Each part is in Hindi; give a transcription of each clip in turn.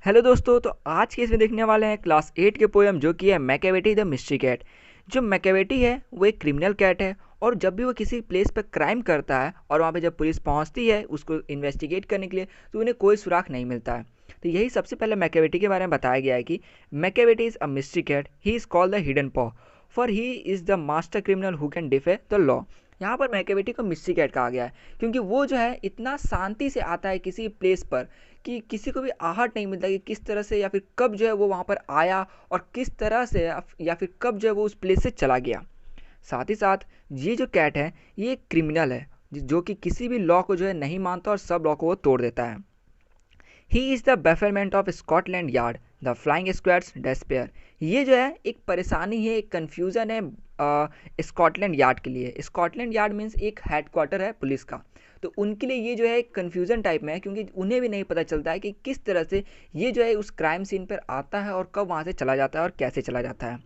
हेलो दोस्तों, तो आज के इसमें देखने वाले हैं क्लास 8 के पोएम जो कि है मैकेवेटी द मिस्ट्री कैट। जो मैकेवेटी है वो एक क्रिमिनल कैट है और जब भी वो किसी प्लेस पर क्राइम करता है और वहाँ पे जब पुलिस पहुँचती है उसको इन्वेस्टिगेट करने के लिए तो उन्हें कोई सुराग नहीं मिलता है। तो यही सबसे पहले मैकेवेटी के बारे में बताया गया है कि Macavity is a mystery cat, he is called the hidden paw, for he is the master criminal who can defy the law. यहाँ पर मैकेवेटी को मिस्ट्री कैट कहा गया है क्योंकि वो जो है इतना शांति से आता है किसी प्लेस पर कि किसी को भी आहट नहीं मिलता कि किस तरह से या फिर कब जो है वो वहाँ पर आया और किस तरह से या फिर कब जो है वो उस प्लेस से चला गया। साथ ही साथ ये जो कैट है ये एक क्रिमिनल है जो कि किसी भी लॉ को जो है नहीं मानता और सब लॉ को वो तोड़ देता है। He is the bafflement of Scotland Yard, the flying squad's despair. ये जो है एक परेशानी है, एक कन्फ्यूज़न है स्कॉटलैंड यार्ड के लिए। स्कॉटलैंड यार्ड मीन्स एक हेडक्वार्टर है पुलिस का। तो उनके लिए ये जो है एक कन्फ्यूज़न टाइप में है क्योंकि उन्हें भी नहीं पता चलता है कि किस तरह से ये जो है उस क्राइम सीन पर आता है और कब वहाँ से चला जाता है और कैसे चला जाता है।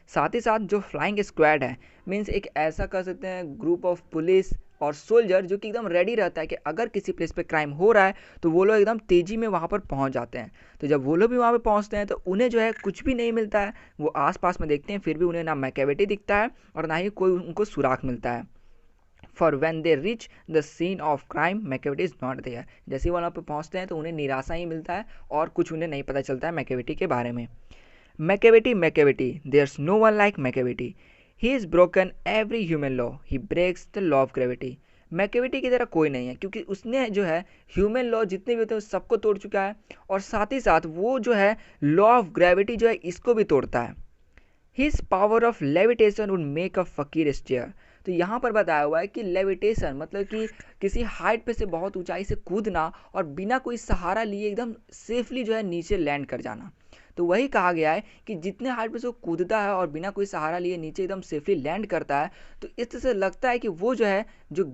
साथ ही साथ जो फ्लाइंग स्क्वाड है मीन्स एक ऐसा कर सकते हैं ग्रुप ऑफ पुलिस और सोल्जर जो कि एकदम रेडी रहता है कि अगर किसी प्लेस पे क्राइम हो रहा है तो वो लोग एकदम तेज़ी में वहाँ पर पहुँच जाते हैं। तो जब वो लोग भी वहाँ पे पहुँचते हैं तो उन्हें जो है कुछ भी नहीं मिलता है। वो आसपास में देखते हैं फिर भी उन्हें ना मैकेवेटी दिखता है और ना ही कोई उनको सुराग मिलता है। For when they reach the scene of crime Macavity is not there. जैसे ही वहाँ पे पहुँचते हैं तो उन्हें निराशा ही मिलता है और कुछ उन्हें नहीं पता चलता है मैकेविटी के बारे में। Macavity Macavity, there's no one like Macavity, he has broken every human law, he breaks the law of gravity। Macavity की तरह कोई नहीं है क्योंकि उसने जो है ह्यूमन लॉ जितने भी होते हैं उस सबको तोड़ चुका है और साथ ही साथ वो जो है लॉ ऑफ ग्रेविटी जो है इसको भी तोड़ता है। His power of levitation would make a फकीर स्टेयर। तो यहाँ पर बताया हुआ है कि लेविटेशन मतलब कि किसी हाइट पे से बहुत ऊंचाई से कूदना और बिना कोई सहारा लिए एकदम सेफली जो है नीचे लैंड कर जाना। तो वही कहा गया है कि जितने हाइट पे से वो कूदता है और बिना कोई सहारा लिए नीचे एकदम सेफली लैंड करता है तो इस तरह से लगता है कि वो जो है जो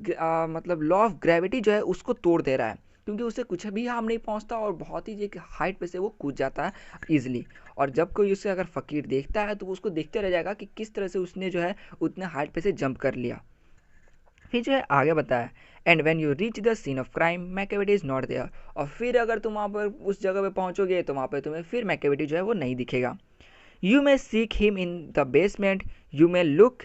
मतलब लॉ ऑफ ग्रेविटी जो है उसको तोड़ दे रहा है क्योंकि उसे कुछ भी हार्म नहीं पहुंचता और बहुत ही एक हाइट पे से वो कूद जाता है ईजिली। और जब कोई उसे अगर फ़कीर देखता है तो वो उसको देखते रह जाएगा कि किस तरह से उसने जो है उतने हाइट पे से जंप कर लिया। फिर जो है आगे बताया and when you reach the scene of crime Macavity is not there. और फिर अगर तुम वहाँ पर उस जगह पे पहुँचोगे तो वहाँ पर तुम्हें फिर मैकेविटी जो है वो नहीं दिखेगा। You may seek him in the basement, you may look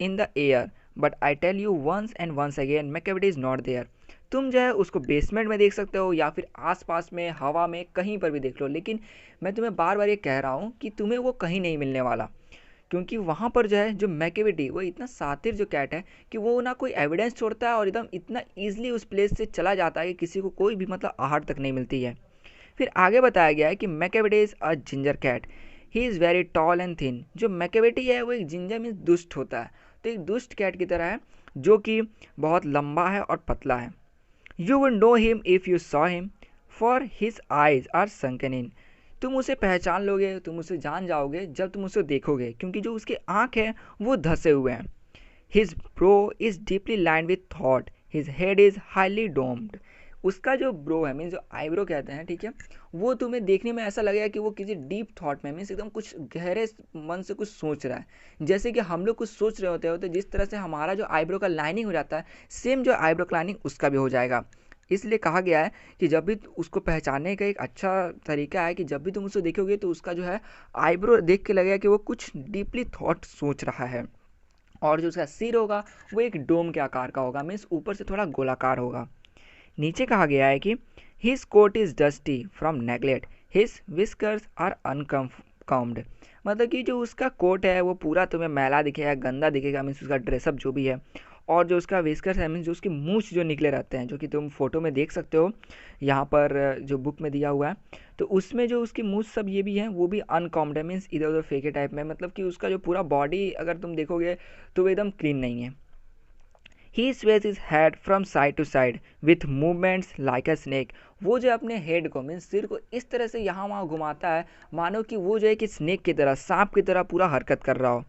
in the air, but I tell you once and once again Macavity is not there. तुम जो है उसको बेसमेंट में देख सकते हो या फिर आसपास में हवा में कहीं पर भी देख लो, लेकिन मैं तुम्हें बार बार ये कह रहा हूँ कि तुम्हें वो कहीं नहीं मिलने वाला क्योंकि वहाँ पर जो है जो मैकेविटी वो इतना शातिर जो कैट है कि वो ना कोई एविडेंस छोड़ता है और एकदम इतना ईजिली उस प्लेस से चला जाता है कि किसी को कोई भी मतलब आहट तक नहीं मिलती है। फिर आगे बताया गया है कि Macavity is a ginger cat, he is very tall and thin. जो मैकेविटी है वो एक जिंजर मीन्स दुष्ट होता है, तो एक दुष्ट कैट की तरह है जो कि बहुत लंबा है और पतला है। You would know him if you saw him, for his eyes are sunken in. तुम उसे पहचान लोगे, तुम उसे जान जाओगे जब तुम उसे देखोगे क्योंकि जो उसके आँख हैं वो धसे हुए हैं। His bro is deeply lined with thought, his head is highly doomed. उसका जो ब्रो है मीन्स जो आईब्रो कहते हैं, ठीक है, वो तुम्हें देखने में ऐसा लगेगा कि वो किसी डीप थॉट में मीन्स एकदम कुछ गहरे मन से कुछ सोच रहा है। जैसे कि हम लोग कुछ सोच रहे होते जिस तरह से हमारा जो आईब्रो का लाइनिंग हो जाता है सेम जो आईब्रो का लाइनिंग उसका भी हो जाएगा। इसलिए कहा गया है कि जब भी उसको पहचानने का एक अच्छा तरीका है कि जब भी तुम उसे देखोगे तो उसका जो है आईब्रो देख के लगेगा कि वो कुछ डीपली थॉट सोच रहा है। और जो उसका सिर होगा वो एक डोम के आकार का होगा मीन्स ऊपर से थोड़ा गोलाकार होगा। नीचे कहा गया है कि his coat is dusty from neglect, his whiskers are uncombed. मतलब कि जो उसका कोट है वो पूरा तुम्हें मैला दिखेगा, गंदा दिखेगा मीन्स उसका ड्रेसअप जो भी है। और जो उसका विस्कर्स है मीन्स जो उसकी मूछ जो निकले रहते हैं जो कि तुम फोटो में देख सकते हो यहाँ पर जो बुक में दिया हुआ है। तो उसमें जो उसकी मूछ सब ये भी हैं वो भी अनकॉम्ड है मीन्स इधर उधर फेंके टाइप में, मतलब कि उसका जो पूरा बॉडी अगर तुम देखोगे तो वो एकदम क्लीन नहीं है। He sways his head from side to side with movements like a snake. वो जो अपने हेड को मीन्स सिर को इस तरह से यहाँ वहाँ घुमाता है मानो कि वो जो है कि स्नेक की तरह, सांप की तरह पूरा हरकत कर रहा हो।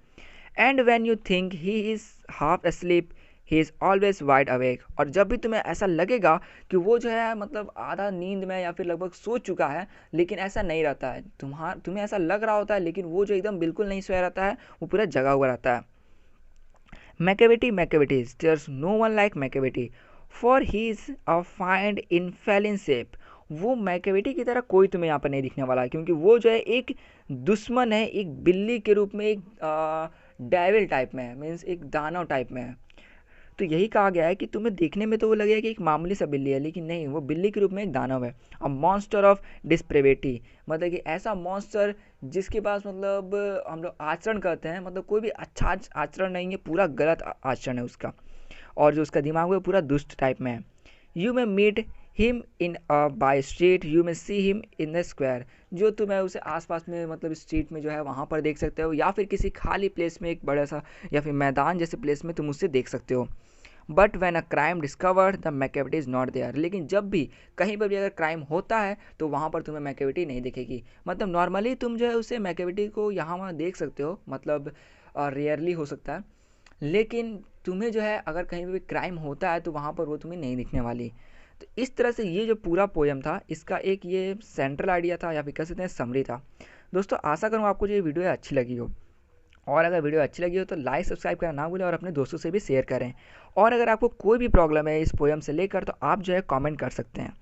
And when you think he is half asleep, he is always wide awake. और जब भी तुम्हें ऐसा लगेगा कि वो जो है मतलब आधा नींद में या फिर लगभग सो चुका है, लेकिन ऐसा नहीं रहता है। तुम्हें ऐसा लग रहा होता है लेकिन वो जो एकदम बिल्कुल नहीं सोया रहता है, वो पूरा जगा हुआ रहता है। Macavity Macavity's, there's no one like Macavity, for he is a fiend in feline shape. वो मैकेवेटी की तरह कोई तुम्हें यहाँ पर नहीं दिखने वाला है, क्योंकि वो जो है एक दुश्मन है, एक बिल्ली के रूप में, एक डेविल टाइप में है, मीन्स एक दानव टाइप में है। तो यही कहा गया है कि तुम्हें देखने में तो वो लगेगा कि एक मामूली सा बिल्ली है, लेकिन नहीं, वो बिल्ली के रूप में एक दानव है। अ मॉन्स्टर ऑफ डिस्प्रेविटी, मतलब कि ऐसा मॉन्स्टर जिसके पास मतलब हम लोग आचरण करते हैं, मतलब कोई भी अच्छा आचरण नहीं है, पूरा गलत आचरण है उसका, और जो उसका दिमाग है वो पूरा दुष्ट टाइप में है। You may meet him in a by street, you may see him in the square, जो तुम्हें उसे आसपास में मतलब स्ट्रीट में जो है वहाँ पर देख सकते हो, या फिर किसी खाली प्लेस में, एक बड़ा सा या फिर मैदान जैसे प्लेस में तुम उससे देख सकते हो। But when a crime discovered the Macavity is not there, लेकिन जब भी कहीं पर भी अगर क्राइम होता है तो वहाँ पर तुम्हें मैकेविटी नहीं दिखेगी। मतलब नॉर्मली तुम जो है उसे मैकेविटी को यहाँ वहाँ देख सकते हो, मतलब रेयरली हो सकता है, लेकिन तुम्हें जो है अगर कहीं भी क्राइम होता है तो वहाँ पर वो तुम्हें नहीं दिखने वाली। तो इस तरह से ये जो पूरा पोएम था, इसका एक ये सेंट्रल आइडिया था, या फिर कह सकते हैं समरी था। दोस्तों आशा करूँ आपको जो ये वीडियो अच्छी लगी हो, और अगर वीडियो अच्छी लगी हो तो लाइक सब्सक्राइब करना ना भूलें और अपने दोस्तों से भी शेयर करें। और अगर आपको कोई भी प्रॉब्लम है इस पोएम से लेकर तो आप जो है कमेंट कर सकते हैं।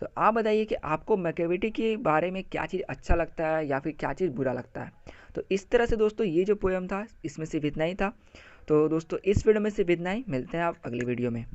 तो आप बताइए कि आपको मैकेविटी के बारे में क्या चीज़ अच्छा लगता है या फिर क्या चीज़ बुरा लगता है। तो इस तरह से दोस्तों ये जो पोएम था इसमें सिर्फ इतना ही था। तो दोस्तों इस वीडियो में सिर्फ इतना ही, मिलते हैं आप अगली वीडियो में।